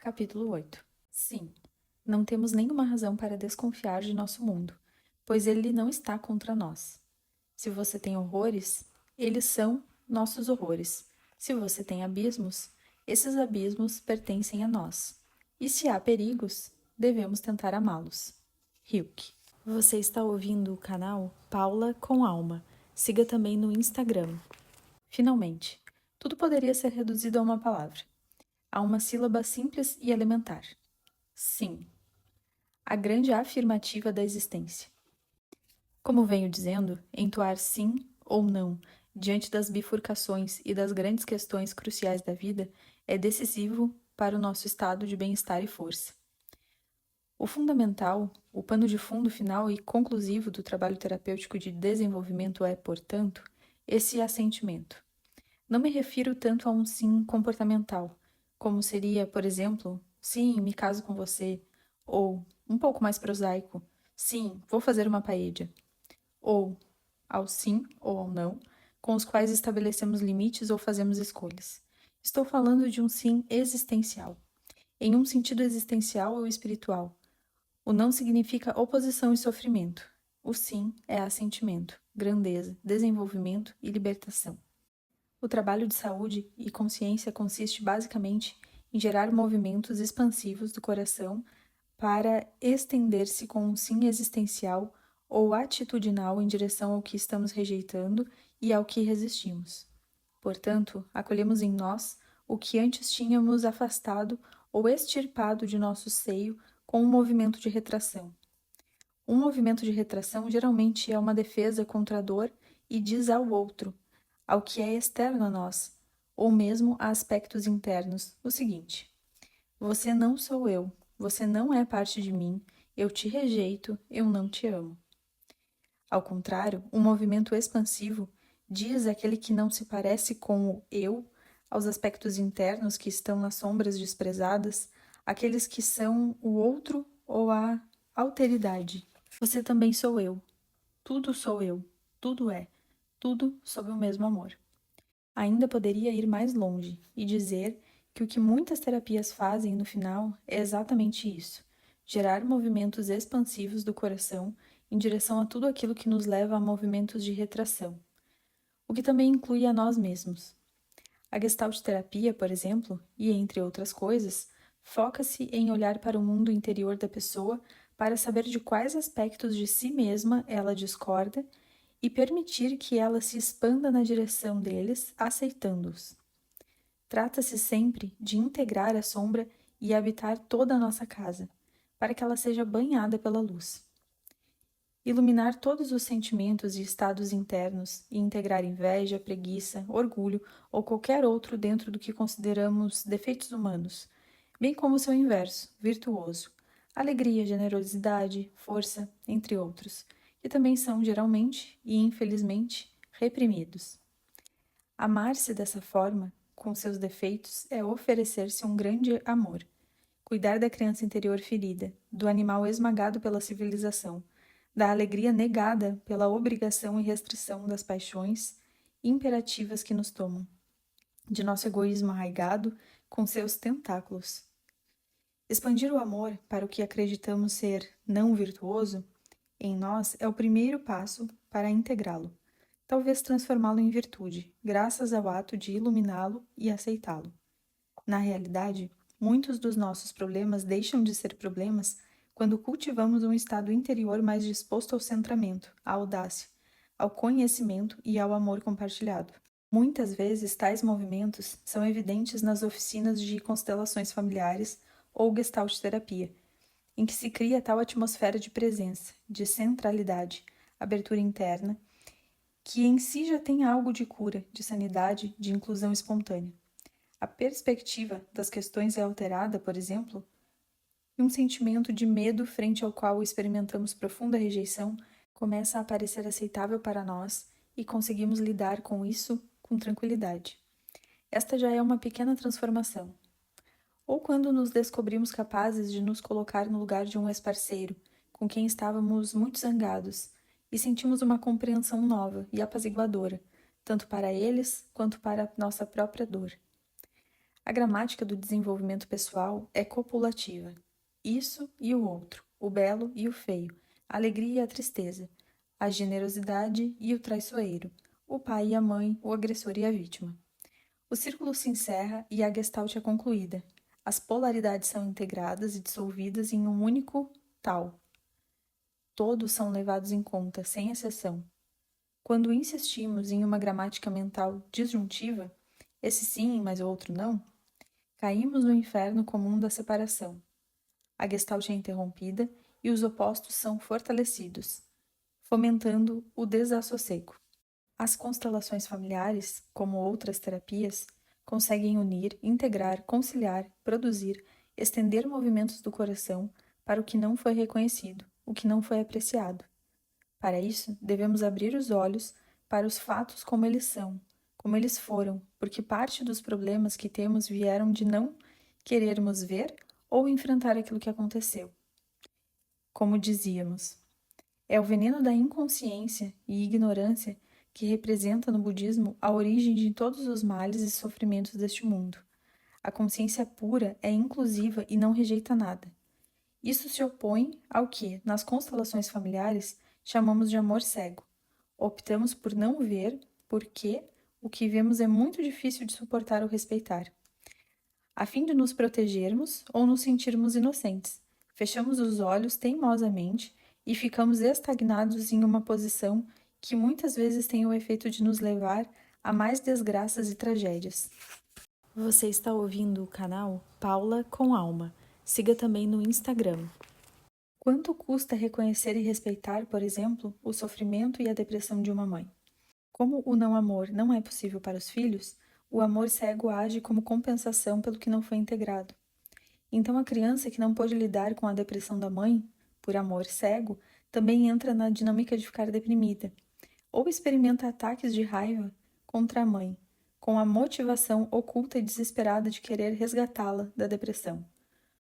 Capítulo 8. Sim, não temos nenhuma razão para desconfiar de nosso mundo, pois ele não está contra nós. Se você tem horrores, eles são nossos horrores. Se você tem abismos, esses abismos pertencem a nós. E se há perigos, devemos tentar amá-los. Hilke. Você está ouvindo o canal Paula com Alma. Siga também no Instagram. Finalmente, tudo poderia ser reduzido a uma palavra. A uma sílaba simples e elementar. Sim. A grande afirmativa da existência. Como venho dizendo, entoar sim ou não diante das bifurcações e das grandes questões cruciais da vida é decisivo para o nosso estado de bem-estar e força. O fundamental, o pano de fundo final e conclusivo do trabalho terapêutico de desenvolvimento é, portanto, esse assentimento. Não me refiro tanto a um sim comportamental, como seria, por exemplo, sim, me caso com você, ou, um pouco mais prosaico, sim, vou fazer uma paella, ou ao sim ou ao não, com os quais estabelecemos limites ou fazemos escolhas. Estou falando de um sim existencial, em um sentido existencial ou espiritual. O não significa oposição e sofrimento. O sim é assentimento, grandeza, desenvolvimento e libertação. O trabalho de saúde e consciência consiste basicamente em gerar movimentos expansivos do coração para estender-se com um sim existencial ou atitudinal em direção ao que estamos rejeitando e ao que resistimos. Portanto, acolhemos em nós o que antes tínhamos afastado ou extirpado de nosso seio com um movimento de retração. Um movimento de retração geralmente é uma defesa contra a dor e diz ao outro, ao que é externo a nós, ou mesmo a aspectos internos, o seguinte: você não sou eu, você não é parte de mim, eu te rejeito, eu não te amo. Ao contrário, um movimento expansivo diz àquele que não se parece com o eu, aos aspectos internos que estão nas sombras desprezadas, aqueles que são o outro ou a alteridade. Você também sou eu, tudo sou eu, tudo é, tudo sob o mesmo amor. Ainda poderia ir mais longe e dizer que o que muitas terapias fazem no final é exatamente isso: gerar movimentos expansivos do coração em direção a tudo aquilo que nos leva a movimentos de retração, o que também inclui a nós mesmos. A Gestalt terapia, por exemplo, e entre outras coisas, foca-se em olhar para o mundo interior da pessoa para saber de quais aspectos de si mesma ela discorda e permitir que ela se expanda na direção deles, aceitando-os. Trata-se sempre de integrar a sombra e habitar toda a nossa casa, para que ela seja banhada pela luz. Iluminar todos os sentimentos e estados internos e integrar inveja, preguiça, orgulho ou qualquer outro dentro do que consideramos defeitos humanos, bem como seu inverso, virtuoso, alegria, generosidade, força, entre outros, que também são geralmente e infelizmente reprimidos. Amar-se dessa forma, com seus defeitos, é oferecer-se um grande amor. Cuidar da criança interior ferida, do animal esmagado pela civilização, da alegria negada pela obrigação e restrição das paixões imperativas que nos tomam, de nosso egoísmo arraigado com seus tentáculos. Expandir o amor para o que acreditamos ser não virtuoso em nós é o primeiro passo para integrá-lo, talvez transformá-lo em virtude, graças ao ato de iluminá-lo e aceitá-lo. Na realidade, muitos dos nossos problemas deixam de ser problemas quando cultivamos um estado interior mais disposto ao centramento, à audácia, ao conhecimento e ao amor compartilhado. Muitas vezes, tais movimentos são evidentes nas oficinas de constelações familiares ou gestalt terapia, em que se cria tal atmosfera de presença, de centralidade, abertura interna, que em si já tem algo de cura, de sanidade, de inclusão espontânea. A perspectiva das questões é alterada, por exemplo, e um sentimento de medo frente ao qual experimentamos profunda rejeição começa a aparecer aceitável para nós e conseguimos lidar com isso com tranquilidade. Esta já é uma pequena transformação. Ou quando nos descobrimos capazes de nos colocar no lugar de um ex-parceiro, com quem estávamos muito zangados, e sentimos uma compreensão nova e apaziguadora, tanto para eles quanto para nossa própria dor. A gramática do desenvolvimento pessoal é copulativa. Isso e o outro, o belo e o feio, a alegria e a tristeza, a generosidade e o traiçoeiro, o pai e a mãe, o agressor e a vítima. O círculo se encerra e a gestalt é concluída. As polaridades são integradas e dissolvidas em um único tal. Todos são levados em conta, sem exceção. Quando insistimos em uma gramática mental disjuntiva, esse sim, mas o outro não, caímos no inferno comum da separação. A gestalt é interrompida e os opostos são fortalecidos, fomentando o desassossego. As constelações familiares, como outras terapias, conseguem unir, integrar, conciliar, produzir, estender movimentos do coração para o que não foi reconhecido, o que não foi apreciado. Para isso, devemos abrir os olhos para os fatos como eles são, como eles foram, porque parte dos problemas que temos vieram de não querermos ver ou enfrentar aquilo que aconteceu. Como dizíamos, é o veneno da inconsciência e ignorância que representa no budismo a origem de todos os males e sofrimentos deste mundo. A consciência pura é inclusiva e não rejeita nada. Isso se opõe ao que, nas constelações familiares, chamamos de amor cego. Optamos por não ver, porque o que vemos é muito difícil de suportar ou respeitar. A fim de nos protegermos ou nos sentirmos inocentes, fechamos os olhos teimosamente e ficamos estagnados em uma posição que muitas vezes tem o efeito de nos levar a mais desgraças e tragédias. Você está ouvindo o canal Paula com Alma. Siga também no Instagram. Quanto custa reconhecer e respeitar, por exemplo, o sofrimento e a depressão de uma mãe? Como o não-amor não é possível para os filhos, o amor cego age como compensação pelo que não foi integrado. Então, a criança que não pôde lidar com a depressão da mãe, por amor cego, também entra na dinâmica de ficar deprimida, ou experimenta ataques de raiva contra a mãe, com a motivação oculta e desesperada de querer resgatá-la da depressão.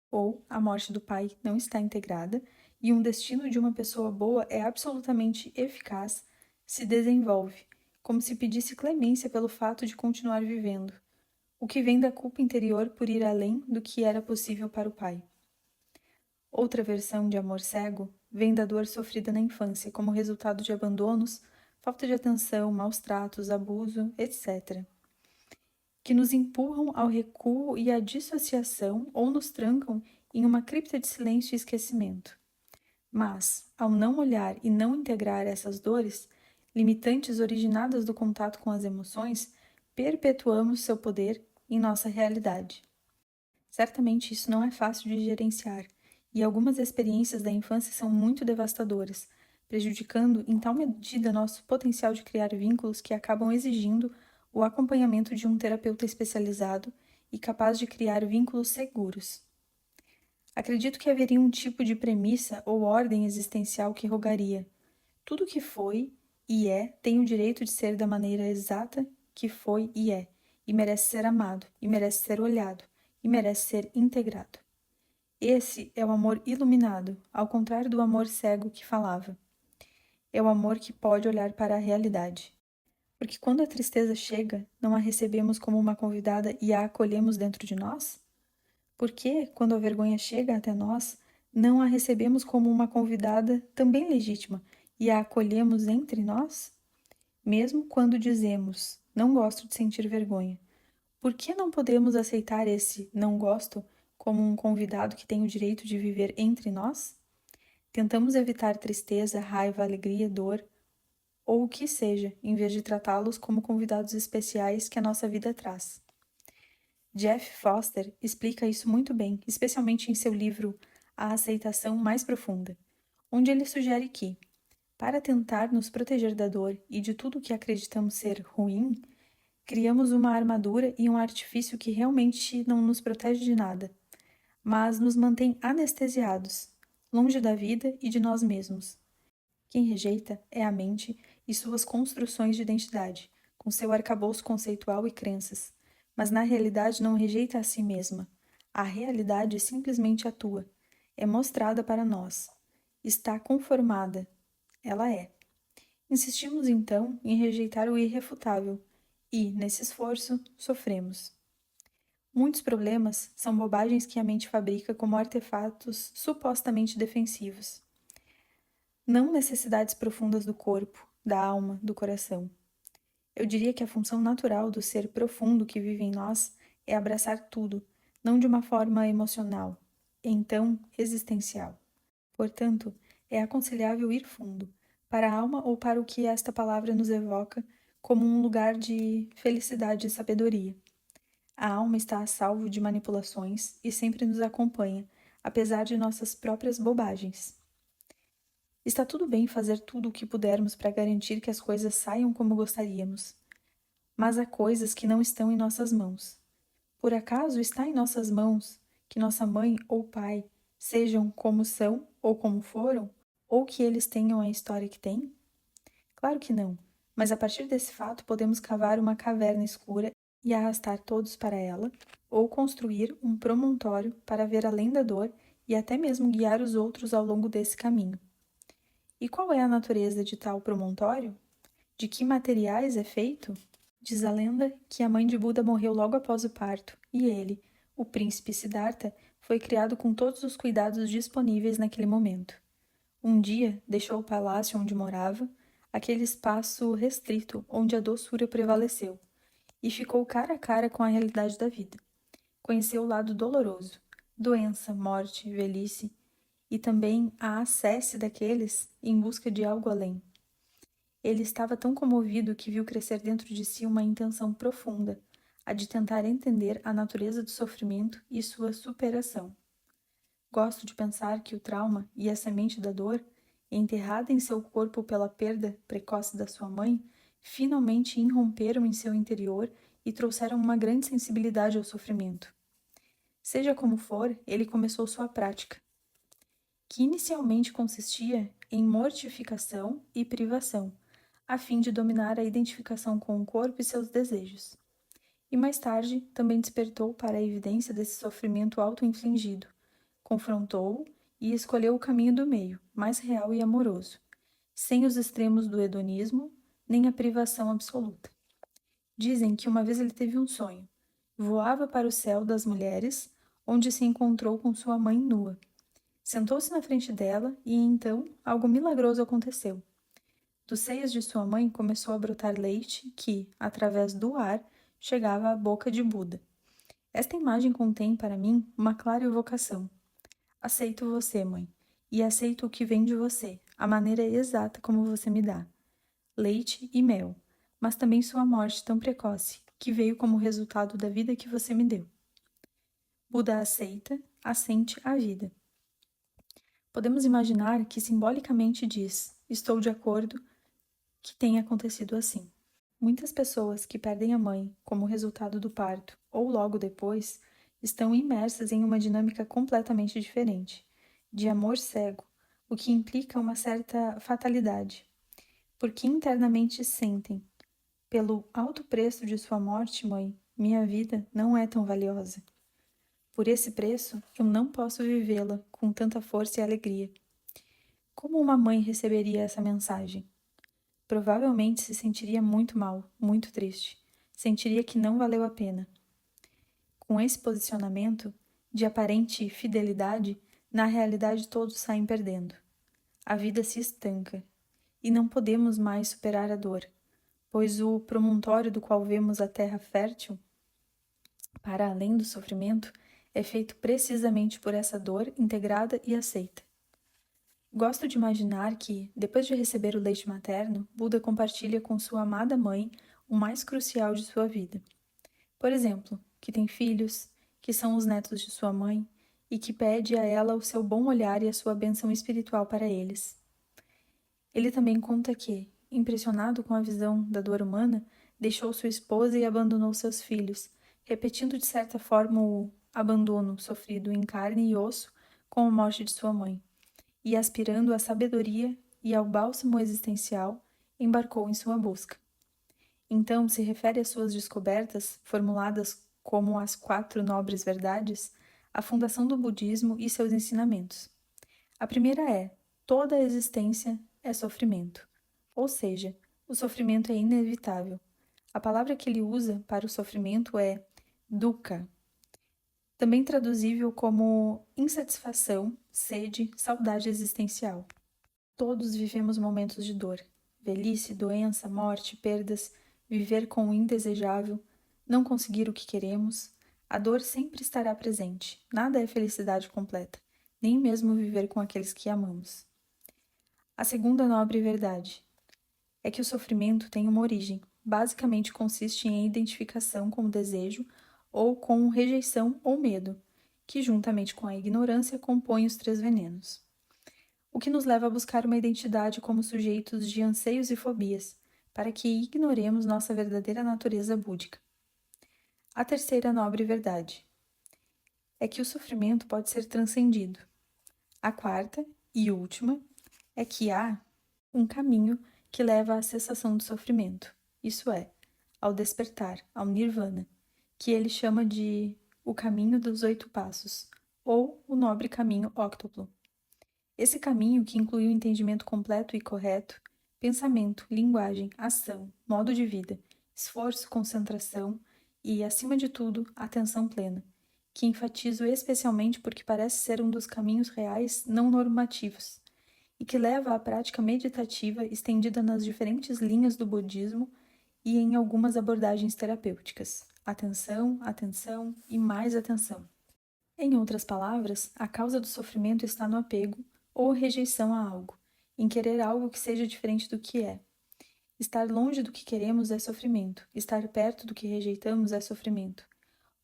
Ou a morte do pai não está integrada e um destino de uma pessoa boa é absolutamente eficaz, se desenvolve, como se pedisse clemência pelo fato de continuar vivendo, o que vem da culpa interior por ir além do que era possível para o pai. Outra versão de amor cego vem da dor sofrida na infância como resultado de abandonos, falta de atenção, maus tratos, abuso, etc., que nos empurram ao recuo e à dissociação ou nos trancam em uma cripta de silêncio e esquecimento. Mas, ao não olhar e não integrar essas dores, limitantes originadas do contato com as emoções, perpetuamos seu poder em nossa realidade. Certamente isso não é fácil de gerenciar, e algumas experiências da infância são muito devastadoras, prejudicando em tal medida nosso potencial de criar vínculos que acabam exigindo o acompanhamento de um terapeuta especializado e capaz de criar vínculos seguros. Acredito que haveria um tipo de premissa ou ordem existencial que rogaria: tudo que foi e é tem o direito de ser da maneira exata que foi e merece ser amado, e merece ser olhado, e merece ser integrado. Esse é o amor iluminado, ao contrário do amor cego que falava. É o amor que pode olhar para a realidade. Porque quando a tristeza chega, não a recebemos como uma convidada e a acolhemos dentro de nós? Porque, quando a vergonha chega até nós, não a recebemos como uma convidada também legítima e a acolhemos entre nós? Mesmo quando dizemos, não gosto de sentir vergonha, por que não podemos aceitar esse não gosto como um convidado que tem o direito de viver entre nós? Tentamos evitar tristeza, raiva, alegria, dor, ou o que seja, em vez de tratá-los como convidados especiais que a nossa vida traz. Jeff Foster explica isso muito bem, especialmente em seu livro A Aceitação Mais Profunda, onde ele sugere que, para tentar nos proteger da dor e de tudo o que acreditamos ser ruim, criamos uma armadura e um artifício que realmente não nos protege de nada, mas nos mantém anestesiados, longe da vida e de nós mesmos. Quem rejeita é a mente e suas construções de identidade, com seu arcabouço conceitual e crenças, mas na realidade não rejeita a si mesma. A realidade simplesmente atua, é mostrada para nós, está conformada, ela é. Insistimos então em rejeitar o irrefutável e, nesse esforço, sofremos. Muitos problemas são bobagens que a mente fabrica como artefatos supostamente defensivos. Não necessidades profundas do corpo, da alma, do coração. Eu diria que a função natural do ser profundo que vive em nós é abraçar tudo, não de uma forma emocional, então existencial. Portanto, é aconselhável ir fundo, para a alma ou para o que esta palavra nos evoca como um lugar de felicidade e sabedoria. A alma está a salvo de manipulações e sempre nos acompanha, apesar de nossas próprias bobagens. Está tudo bem fazer tudo o que pudermos para garantir que as coisas saiam como gostaríamos, mas há coisas que não estão em nossas mãos. Por acaso está em nossas mãos que nossa mãe ou pai sejam como são ou como foram, ou que eles tenham a história que têm? Claro que não, mas a partir desse fato podemos cavar uma caverna escura e arrastar todos para ela, ou construir um promontório para ver além da dor e até mesmo guiar os outros ao longo desse caminho. E qual é a natureza de tal promontório? De que materiais é feito? Diz a lenda que a mãe de Buda morreu logo após o parto, e ele, o príncipe Siddhartha, foi criado com todos os cuidados disponíveis naquele momento. Um dia, deixou o palácio onde morava, aquele espaço restrito onde a doçura prevaleceu, e ficou cara a cara com a realidade da vida. Conheceu o lado doloroso, doença, morte, velhice, e também a acesse daqueles em busca de algo além. Ele estava tão comovido que viu crescer dentro de si uma intenção profunda, a de tentar entender a natureza do sofrimento e sua superação. Gosto de pensar que o trauma e a semente da dor, enterrada em seu corpo pela perda precoce da sua mãe, finalmente irromperam em seu interior e trouxeram uma grande sensibilidade ao sofrimento. Seja como for, ele começou sua prática, que inicialmente consistia em mortificação e privação, a fim de dominar a identificação com o corpo e seus desejos. E mais tarde também despertou para a evidência desse sofrimento auto-infligido, confrontou-o e escolheu o caminho do meio, mais real e amoroso, sem os extremos do hedonismo nem a privação absoluta. Dizem que uma vez ele teve um sonho. Voava para o céu das mulheres, onde se encontrou com sua mãe nua. Sentou-se na frente dela e então algo milagroso aconteceu. Dos seios de sua mãe começou a brotar leite que, através do ar, chegava à boca de Buda. Esta imagem contém, para mim, uma clara evocação. Aceito você, mãe, e aceito o que vem de você, a maneira exata como você me dá. Leite e mel, mas também sua morte tão precoce, que veio como resultado da vida que você me deu. Buda aceita, assente a vida. Podemos imaginar que simbolicamente diz: estou de acordo que tenha acontecido assim. Muitas pessoas que perdem a mãe como resultado do parto ou logo depois estão imersas em uma dinâmica completamente diferente, de amor cego, o que implica uma certa fatalidade, porque internamente sentem: pelo alto preço de sua morte, mãe, minha vida não é tão valiosa. Por esse preço, eu não posso vivê-la com tanta força e alegria. Como uma mãe receberia essa mensagem? Provavelmente se sentiria muito mal, muito triste. Sentiria que não valeu a pena. Com esse posicionamento, de aparente fidelidade, na realidade todos saem perdendo. A vida se estanca. E não podemos mais superar a dor, pois o promontório do qual vemos a terra fértil, para além do sofrimento, é feito precisamente por essa dor integrada e aceita. Gosto de imaginar que, depois de receber o leite materno, Buda compartilha com sua amada mãe o mais crucial de sua vida. Por exemplo, que tem filhos, que são os netos de sua mãe, e que pede a ela o seu bom olhar e a sua bênção espiritual para eles. Ele também conta que, impressionado com a visão da dor humana, deixou sua esposa e abandonou seus filhos, repetindo de certa forma o abandono sofrido em carne e osso com a morte de sua mãe, e aspirando à sabedoria e ao bálsamo existencial, embarcou em sua busca. Então se refere às suas descobertas, formuladas como as 4 nobres verdades, a fundação do budismo e seus ensinamentos. A primeira é: toda a existência é sofrimento. Ou seja, o sofrimento é inevitável. A palavra que ele usa para o sofrimento é dukkha, também traduzível como insatisfação, sede, saudade existencial. Todos vivemos momentos de dor, velhice, doença, morte, perdas, viver com o indesejável, não conseguir o que queremos. A dor sempre estará presente, nada é felicidade completa, nem mesmo viver com aqueles que amamos. A segunda nobre verdade é que o sofrimento tem uma origem, basicamente consiste em identificação com o desejo ou com rejeição ou medo, que juntamente com a ignorância compõem os três venenos. O que nos leva a buscar uma identidade como sujeitos de anseios e fobias, para que ignoremos nossa verdadeira natureza búdica. A terceira nobre verdade é que o sofrimento pode ser transcendido. A quarta e última é que há um caminho que leva à cessação do sofrimento, isso é, ao despertar, ao nirvana, que ele chama de o caminho dos 8 passos, ou o nobre caminho óctuplo. Esse caminho, que inclui o entendimento completo e correto, pensamento, linguagem, ação, modo de vida, esforço, concentração e, acima de tudo, atenção plena, que enfatizo especialmente porque parece ser um dos caminhos reais não normativos, e que leva à prática meditativa estendida nas diferentes linhas do budismo e em algumas abordagens terapêuticas. Atenção, atenção e mais atenção. Em outras palavras, a causa do sofrimento está no apego ou rejeição a algo, em querer algo que seja diferente do que é. Estar longe do que queremos é sofrimento, estar perto do que rejeitamos é sofrimento.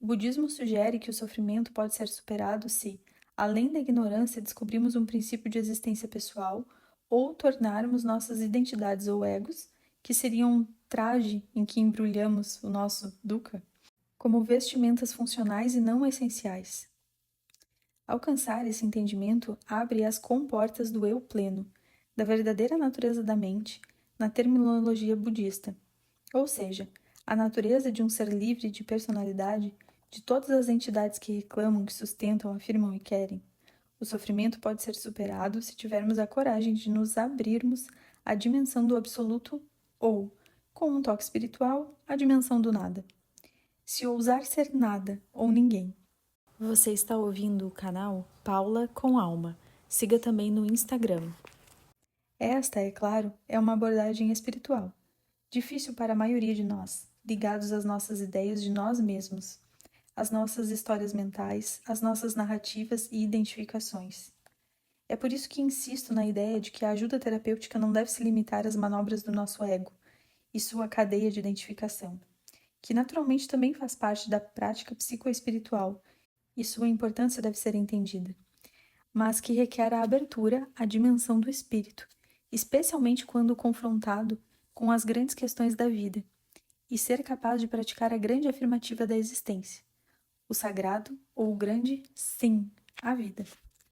O budismo sugere que o sofrimento pode ser superado se, além da ignorância, descobrimos um princípio de existência pessoal ou tornarmos nossas identidades ou egos, que seriam um traje em que embrulhamos o nosso dukkha, como vestimentas funcionais e não essenciais. Alcançar esse entendimento abre as comportas do eu pleno, da verdadeira natureza da mente, na terminologia budista, ou seja, a natureza de um ser livre de personalidade de todas as entidades que reclamam, que sustentam, afirmam e querem. O sofrimento pode ser superado se tivermos a coragem de nos abrirmos à dimensão do absoluto ou, com um toque espiritual, à dimensão do nada. Se ousar ser nada ou ninguém. Você está ouvindo o canal Paula com Alma. Siga também no Instagram. Esta, é claro, é uma abordagem espiritual, difícil para a maioria de nós, ligados às nossas ideias de nós mesmos, às nossas histórias mentais, às nossas narrativas e identificações. É por isso que insisto na ideia de que a ajuda terapêutica não deve se limitar às manobras do nosso ego e sua cadeia de identificação, que naturalmente também faz parte da prática psicoespiritual e sua importância deve ser entendida, mas que requer a abertura à dimensão do espírito, especialmente quando confrontado com as grandes questões da vida, e ser capaz de praticar a grande afirmativa da existência, o sagrado ou o grande sim à vida.